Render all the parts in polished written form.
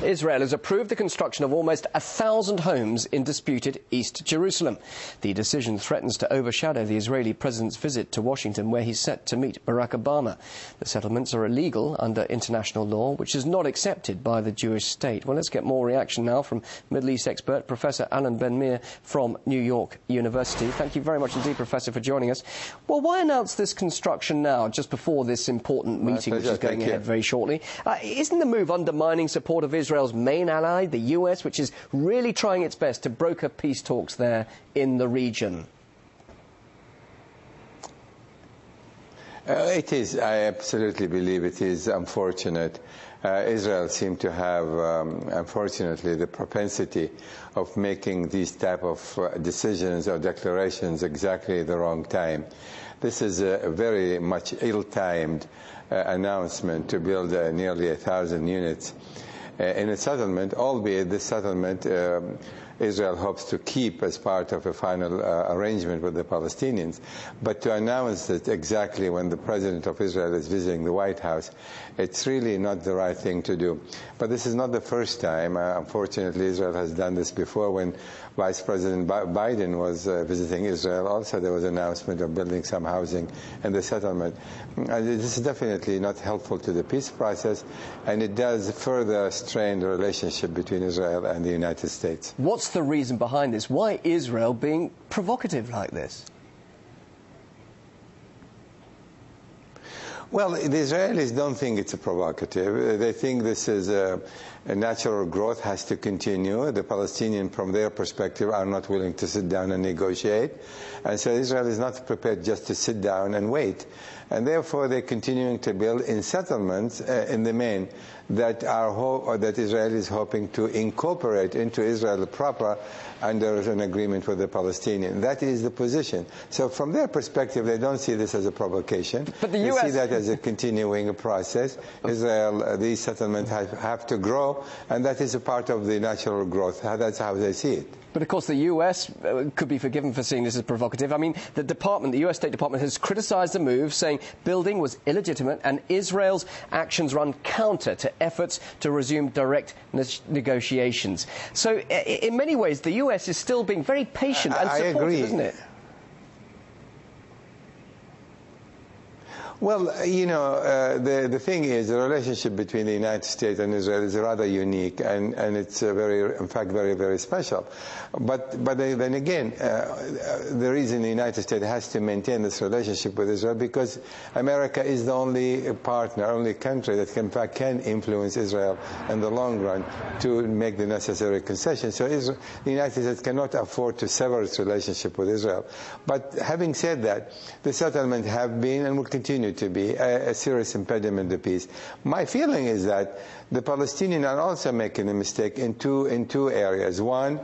Israel has approved the construction of almost 1,000 homes in disputed East Jerusalem. The decision threatens to overshadow the Israeli president's visit to Washington, where he's set to meet Barack Obama. The settlements are illegal under international law, which is not accepted by the Jewish state. Well, let's get more reaction now from Middle East expert Professor Alon Ben-Meir from New York University. Thank you very much indeed, Professor, for joining us. Well, why announce this construction now, just before this important meeting, which is going ahead very shortly? Isn't the move undermining support of Israel's main ally, the US, which is really trying its best to broker peace talks there in the region? It is. I absolutely believe it is unfortunate. Israel seems to have, unfortunately, the propensity of making these type of decisions or declarations exactly at the wrong time. This is a very much ill-timed announcement to build nearly 1,000 units in a settlement, albeit this settlement Israel hopes to keep as part of a final arrangement with the Palestinians. But to announce that exactly when the President of Israel is visiting the White House, it's really not the right thing to do. But this is not the first time. Unfortunately, Israel has done this before. When Vice President Biden was visiting Israel, also there was an announcement of building some housing in the settlement. This is definitely not helpful to the peace process, and it does further strain the relationship between Israel and the United States. What's the reason behind this? Why Israel being provocative like this? Well, the Israelis don't think it's a provocative. They think this is a natural growth has to continue. The Palestinians, from their perspective, are not willing to sit down and negotiate. And so Israel is not prepared just to sit down and wait. And therefore, they're continuing to build in settlements in the main that Israel is hoping to incorporate into Israel proper under an agreement with the Palestinians. That is the position. So from their perspective, they don't see this as a provocation. But the they US see that as a continuing process. Israel, these settlements have to grow, and that is a part of the natural growth. That's how they see it. But, of course, the US could be forgiven for seeing this as provocative. I mean, the US State Department has criticised the move, saying building was illegitimate and Israel's actions run counter to efforts to resume direct negotiations. So, in many ways, the US is still being very patient and supportive, isn't it? Well, you know, the thing is, the relationship between the United States and Israel is rather unique, and it's in fact, very, very special. But then again, the reason the United States has to maintain this relationship with Israel because America is the only partner, only country that in fact can influence Israel in the long run to make the necessary concessions. So the United States cannot afford to sever its relationship with Israel. But having said that, the settlement have been and will continue to be a serious impediment to peace. My feeling is that the Palestinians are also making a mistake in two areas. One,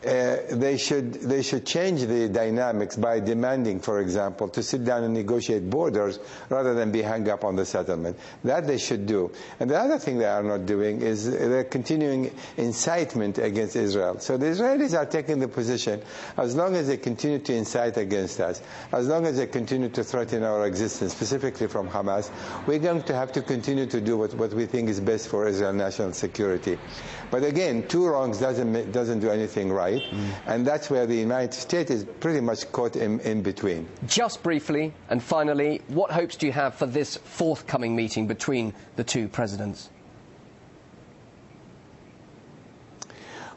they should change the dynamics by demanding, for example, to sit down and negotiate borders rather than be hung up on the settlement. That they should do. And the other thing they are not doing is they're continuing incitement against Israel. So the Israelis are taking the position, as long as they continue to incite against us, as long as they continue to threaten our existence, specifically from Hamas, we're going to have to continue to do what we think is best for Israel's national security. But again, two wrongs doesn't do anything right. And that's where the United States is pretty much caught in between. Just briefly, and finally, what hopes do you have for this forthcoming meeting between the two presidents?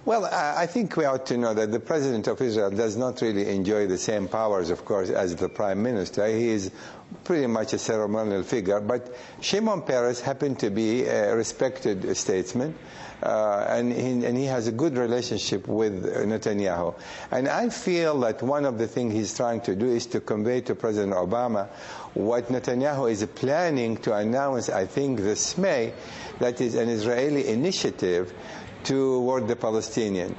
Well, I think we ought to know that the President of Israel does not really enjoy the same powers, of course, as the Prime Minister. He is pretty much a ceremonial figure. But Shimon Peres happened to be a respected statesman, and he has a good relationship with Netanyahu. And I feel that one of the things he's trying to do is to convey to President Obama what Netanyahu is planning to announce, I think, this May, that is an Israeli initiative toward the Palestinian.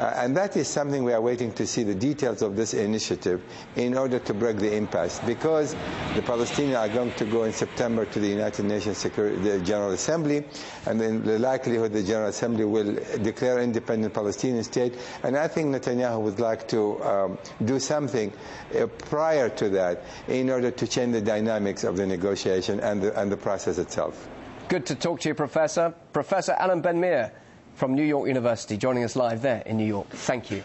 And that is something we are waiting to see the details of this initiative in order to break the impasse, because the Palestinians are going to go in September to the United Nations the General Assembly, and then the likelihood the General Assembly will declare independent Palestinian state. And I think Netanyahu would like to do something prior to that in order to change the dynamics of the negotiation and the process itself. Good to talk to you, Professor. Professor Alon Ben-Meir from New York University, joining us live there in New York. Thank you.